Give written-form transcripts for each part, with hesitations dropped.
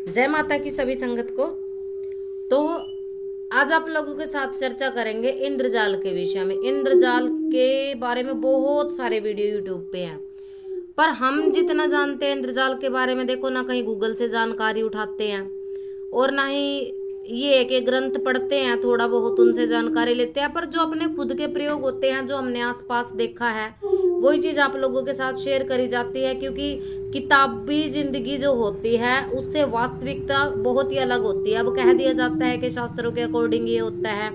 जय माता की सभी संगत को। तो आज आप लोगों के साथ चर्चा करेंगे इंद्रजाल के विषय में। इंद्रजाल के बारे में बहुत सारे वीडियो यूट्यूब पे हैं, पर हम जितना जानते हैं इंद्रजाल के बारे में, देखो ना कहीं गूगल से जानकारी उठाते हैं और ना ही ये एक एक ग्रंथ पढ़ते हैं, थोड़ा बहुत उनसे जानकारी लेते हैं। पर जो अपने खुद के प्रयोग होते हैं, जो हमने आसपास देखा है, वही चीज आप लोगों के साथ शेयर करी जाती है। क्योंकि किताबी जिंदगी जो होती है उससे वास्तविकता बहुत ही अलग होती है। अब कह दिया जाता है कि शास्त्रों के अकॉर्डिंग ये होता है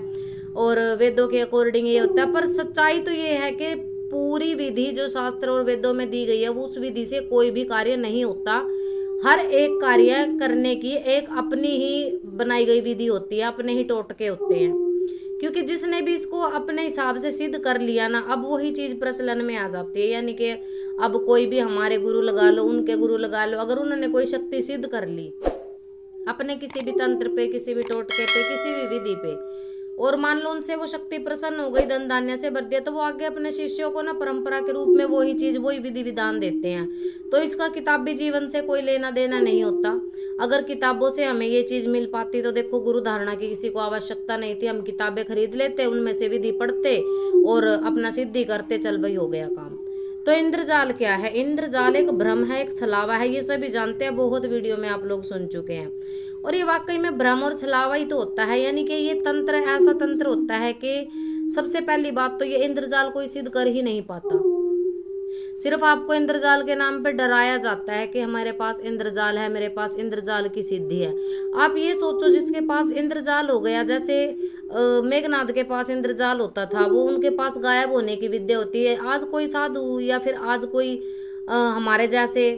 और वेदों के अकॉर्डिंग ये होता है, पर सच्चाई तो ये है कि पूरी विधि जो शास्त्र और वेदों में दी गई है वो उस विधि से कोई भी कार्य नहीं होता। हर एक कार्य करने की एक अपनी ही बनाई गई विधि होती है, अपने ही टोटके होते हैं। क्योंकि जिसने भी इसको अपने हिसाब से सिद्ध कर लिया ना, अब वही चीज प्रचलन में आ जाती है। यानी कि अब कोई भी हमारे गुरु लगा लो, उनके गुरु लगा लो, अगर उन्होंने कोई शक्ति सिद्ध कर ली अपने किसी भी तंत्र पे, किसी भी टोटके पे, किसी भी विधि पे, और मान लो उनसे वो शक्ति प्रसन्न हो गई, धन धान्य से भर दिया, तो वो आगे अपने शिष्यों को ना परंपरा के रूप में वही चीज, वही विधि विधान देते हैं। तो इसका किताबी जीवन से कोई लेना देना नहीं होता। अगर किताबों से हमें ये चीज मिल पाती तो देखो गुरु धारणा की किसी को आवश्यकता नहीं थी। हम किताबें खरीद लेते, उनमें से विधि पढ़ते और अपना सिद्धि करते, चल भाई हो गया काम। तो इंद्रजाल क्या है? इंद्रजाल एक भ्रम है, एक छलावा है, ये सभी जानते हैं, बहुत वीडियो में आप लोग सुन चुके हैं। और ये वाकई में भ्रम और छलावा ही तो होता है। यानी कि ये तंत्र ऐसा तंत्र होता है कि सबसे पहली बात तो ये इंद्रजाल कोई सिद्ध कर ही नहीं पाता। सिर्फ आपको इंद्रजाल के नाम पे डराया जाता है कि हमारे पास इंद्रजाल है, मेरे पास इंद्रजाल की सिद्धि है। आप ये सोचो, जिसके पास इंद्रजाल हो गया, जैसे मेघनाथ के पास इंद्रजाल होता था, वो उनके पास गायब होने की विद्या होती है। आज कोई साधु या फिर आज कोई हमारे जैसे,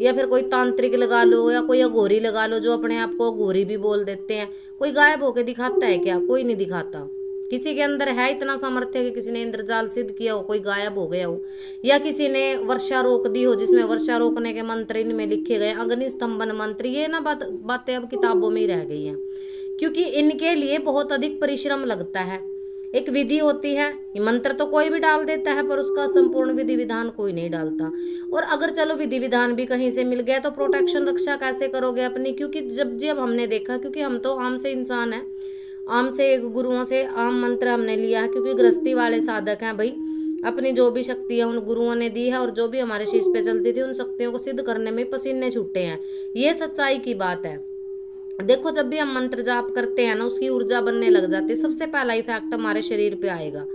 या फिर कोई तांत्रिक लगा लो या कोई अघोरी लगा लो, जो अपने आप को अघोरी भी बोल देते हैं, कोई गायब होके दिखाता है क्या? कोई नहीं दिखाता। किसी के अंदर है इतना सामर्थ्य कि किसी ने इंद्रजाल सिद्ध किया हो, कोई गायब हो गया हो, या किसी ने वर्षा रोक दी हो, जिसमें वर्षा रोकने के मंत्र इनमें लिखे गए, अग्नि स्तंभन मंत्र, ये ना बातें अब किताबों में ही रह गई हैं। क्योंकि इनके लिए बहुत अधिक परिश्रम लगता है। एक विधि होती है, मंत्र तो कोई भी डाल देता है, पर उसका संपूर्ण विधि विधान कोई नहीं डालता। और अगर चलो विधि विधान भी कहीं से मिल गया तो प्रोटेक्शन, रक्षा कैसे करोगे अपनी? क्योंकि जब हमने देखा, क्योंकि हम तो आम से इंसान हैं, आम से गुरुओं से आम मंत्र हमने लिया है, क्योंकि गृहस्थी वाले साधक हैं भाई। अपनी जो भी शक्तियां उन गुरुओं ने दी है और जो भी हमारे शीश पे चलती थी, उन शक्तियों को सिद्ध करने में पसीने छूटे हैं। ये सच्चाई की बात है। देखो, जब भी हम मंत्र जाप करते हैं ना, उसकी ऊर्जा बनने लग जाती है, सबसे पहला इफेक्ट हमारे शरीर पे आएगा।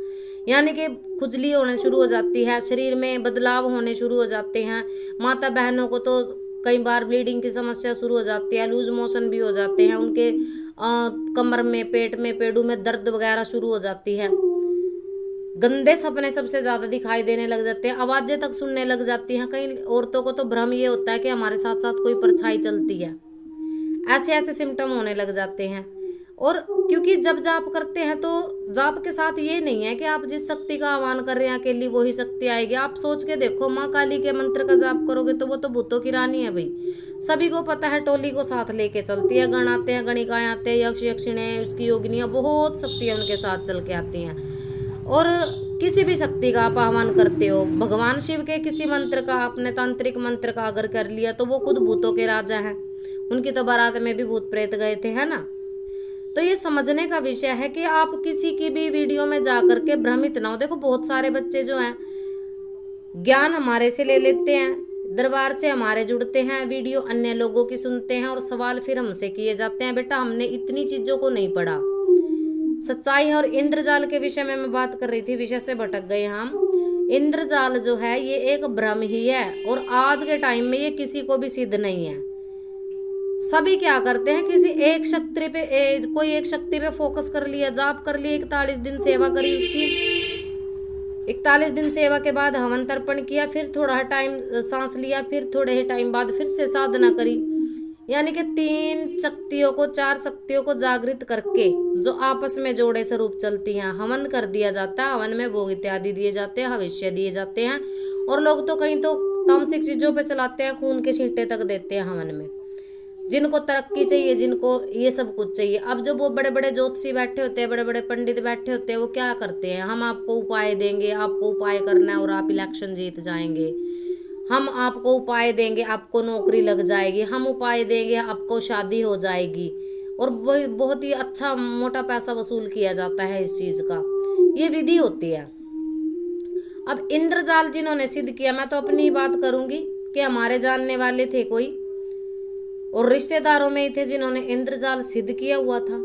यानी कि खुजली होने शुरू हो जाती है, शरीर में बदलाव होने शुरू हो जाते हैं। माता बहनों को तो कई बार ब्लीडिंग की समस्या शुरू हो जाती है, लूज मोशन भी हो जाते हैं, उनके कमर में, पेट में, पेड़ों में दर्द वगैरह शुरू हो जाती है। गंदे सपने सबसे ज्यादा दिखाई देने लग जाते हैं, आवाजें तक सुनने लग जाती हैं। कई औरतों को तो भ्रम ये होता है कि हमारे साथ साथ कोई परछाई चलती है। ऐसे ऐसे सिम्टम होने लग जाते हैं। और क्योंकि जब जाप करते हैं तो जाप के साथ ये नहीं है कि आप जिस शक्ति का आह्वान कर रहे हैं अकेली वही शक्ति आएगी। आप सोच के देखो, माँ काली के मंत्र का जाप करोगे तो वो तो भूतों की रानी है भाई, सभी को पता है, टोली को साथ लेके चलती है। गण आते हैं, गणिकाएं आते हैं, यक्ष यक्षिणी, उसकी योगिनियां, बहुत शक्तियां उनके साथ चल के आती हैं। और किसी भी शक्ति का आप आह्वान करते हो, भगवान शिव के किसी मंत्र का, अपने तांत्रिक मंत्र का अगर कर लिया तो वो खुद भूतों के राजा हैं। उनकी तो बारात में भी भूत प्रेत गए थे, है ना। तो ये समझने का विषय है कि आप किसी की भी वीडियो में जा करके भ्रमित ना हो। देखो, बहुत सारे बच्चे जो हैं ज्ञान हमारे से ले लेते हैं, दरबार से हमारे जुड़ते हैं, वीडियो अन्य लोगों की सुनते हैं और सवाल फिर हमसे किए जाते हैं। बेटा, हमने इतनी चीजों को नहीं पढ़ा। सच्चाई है। और इंद्रजाल के विषय में मैं बात कर रही थी, विषय से भटक गए हम। इंद्रजाल जो है ये एक भ्रम ही है, और आज के टाइम में ये किसी को भी सिद्ध नहीं है। सभी क्या करते हैं, किसी एक शक्ति पे, कोई एक शक्ति पे फोकस कर लिया, जाप कर लिया, 41 दिन सेवा करी उसकी, 41 दिन सेवा के बाद हवन तर्पण किया, फिर थोड़ा टाइम सांस लिया, फिर थोड़े ही टाइम बाद फिर से साधना करी। यानी कि 3 शक्तियों को, 4 शक्तियों को जागृत करके जो आपस में जोड़े स्वरूप चलती हैं, हवन कर दिया जाता है। हवन में भोग इत्यादि दिए जाते हैं, हविष्य दिए जाते हैं। और लोग तो कहीं तो तामसिक चीजों पे चलाते हैं, खून के छींटे तक देते हैं हवन में। जिनको तरक्की चाहिए, जिनको ये सब कुछ चाहिए। अब जो वो बड़े बड़े ज्योतिषी बैठे होते हैं, बड़े बड़े पंडित बैठे होते हैं, वो क्या करते हैं, हम आपको उपाय देंगे, आपको उपाय करना है और आप इलेक्शन जीत जाएंगे, हम आपको उपाय देंगे, आपको नौकरी लग जाएगी, हम उपाय देंगे, आपको शादी हो जाएगी, और बहुत ही अच्छा मोटा पैसा वसूल किया जाता है इस चीज का। ये विधि होती है। अब इंद्रजाल जिन्होंने सिद्ध किया, मैं तो अपनी ही बात करूंगी कि हमारे जानने वाले थे कोई, और रिश्तेदारों में ही थे जिन्होंने इंद्रजाल सिद्ध किया हुआ था,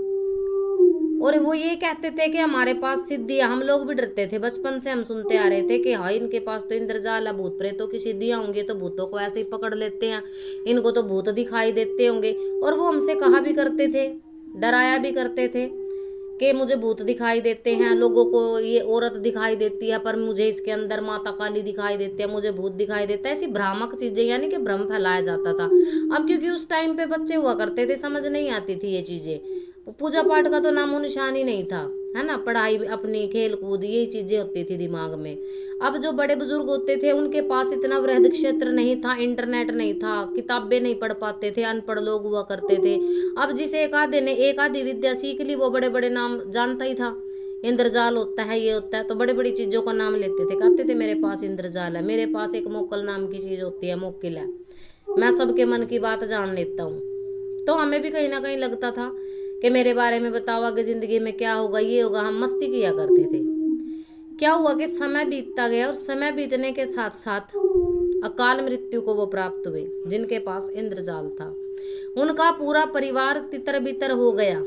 और वो ये कहते थे कि हमारे पास सिद्धियां। हम लोग भी डरते थे, बचपन से हम सुनते आ रहे थे कि हाँ इनके पास तो इंद्रजाल है, भूत प्रेतों की सिद्धियां होंगी, तो भूतों को ऐसे ही पकड़ लेते हैं, इनको तो भूत दिखाई देते होंगे। और वो हमसे कहा भी करते थे, डराया भी करते थे कि मुझे भूत दिखाई देते हैं, लोगों को ये औरत दिखाई देती है, पर मुझे इसके अंदर माता काली दिखाई देती है, मुझे भूत दिखाई देता है। ऐसी भ्रामक चीजें, यानी कि भ्रम फैलाया जाता था। अब क्योंकि उस टाइम पे बच्चे हुआ करते थे, समझ नहीं आती थी ये चीजें, पूजा पाठ का तो नामो निशान ही नहीं था, है ना। पढ़ाई अपनी, खेल कूद, यही चीजें होती थी दिमाग में। अब जो बड़े बुजुर्ग होते थे उनके पास इतना वृहद क्षेत्र नहीं था, इंटरनेट नहीं था, किताबें नहीं पढ़ पाते थे, अनपढ़ लोग हुआ करते थे। अब जिसे एक आधे ने एक आधी विद्या सीख ली, वो बड़े बड़े नाम जानता ही था, इंद्रजाल होता है, ये होता है, तो बड़ी बड़ी चीजों का नाम लेते थे, कहते थे मेरे पास इंद्रजाल है, मेरे पास एक मोकल नाम की चीज होती है, मोकिल है, मैं सबके मन की बात जान लेता हूँ। तो हमें भी कहीं ना कहीं लगता था कि मेरे बारे में बताओ, आगे जिंदगी में क्या होगा, ये होगा, हम मस्ती किया करते थे। क्या हुआ कि समय बीतता गया, और समय बीतने के साथ साथ अकाल मृत्यु को वो प्राप्त हुए जिनके पास इंद्रजाल था। उनका पूरा परिवार तितर बितर हो गया,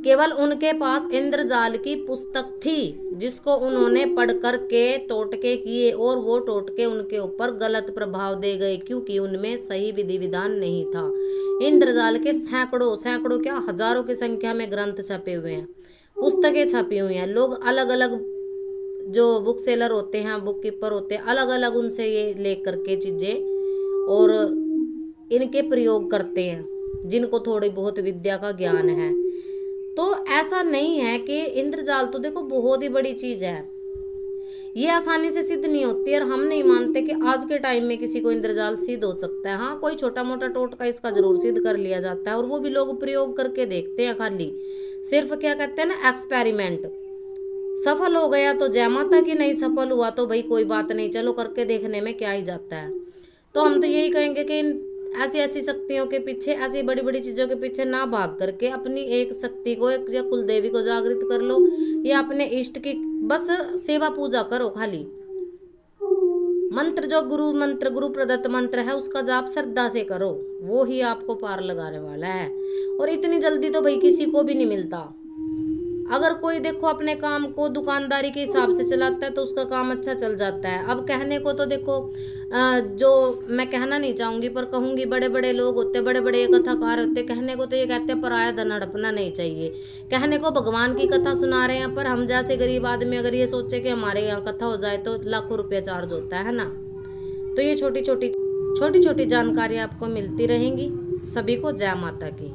केवल उनके पास इंद्रजाल की पुस्तक थी, जिसको उन्होंने पढ़ कर के टोटके किए, और वो टोटके उनके ऊपर गलत प्रभाव दे गए, क्योंकि उनमें सही विधि विधान नहीं था। इंद्रजाल के सैकड़ों सैकड़ों क्या हजारों की संख्या में ग्रंथ छपे हुए हैं, पुस्तकें छपी हुई हैं। लोग अलग अलग जो बुक सेलर होते हैं, बुक कीपर होते हैं, अलग अलग उनसे ये ले करके चीजें और इनके प्रयोग करते हैं, जिनको थोड़ी बहुत विद्या का ज्ञान है। तो ऐसा नहीं है कि इंद्रजाल तो देखो बहुत ही बड़ी चीज है, ये आसानी से सिद्ध नहीं होती, और हम नहीं मानते कि आज के टाइम में किसी को इंद्रजाल सिद्ध हो सकता है। हाँ, कोई छोटा मोटा टोटका इसका जरूर सिद्ध कर लिया जाता है, और वो भी लोग प्रयोग करके देखते हैं, खाली सिर्फ क्या कहते हैं ना, एक्सपेरिमेंट। सफल हो गया तो जय माता की, नहीं सफल हुआ तो भाई कोई बात नहीं, चलो करके देखने में क्या ही जाता है। तो हम तो यही कहेंगे कि ऐसी ऐसी शक्तियों के पीछे, ऐसी बड़ी बड़ी चीजों के पीछे ना भाग करके अपनी एक शक्ति को, एक या कुल देवी को जागृत कर लो, या अपने इष्ट की बस सेवा पूजा करो। खाली मंत्र, जो गुरु मंत्र, गुरु प्रदत्त मंत्र है, उसका जाप श्रद्धा से करो, वो ही आपको पार लगाने वाला है। और इतनी जल्दी तो भाई किसी को भी नहीं मिलता। अगर कोई देखो अपने काम को दुकानदारी के हिसाब से चलाता है तो उसका काम अच्छा चल जाता है। अब कहने को तो देखो, जो मैं कहना नहीं चाहूंगी पर कहूंगी, बड़े बड़े लोग होते, बड़े बड़े कथाकार होते, कहने को तो ये कहते हैं पराया धन हड़पना नहीं चाहिए। कहने को भगवान की कथा सुना रहे हैं, पर हम जैसे गरीब आदमी अगर ये सोचे कि हमारे यहाँ कथा हो जाए तो लाखों रुपया चार्ज होता है ना। तो ये छोटी छोटी जानकारी आपको मिलती रहेंगी। सभी को जय माता की।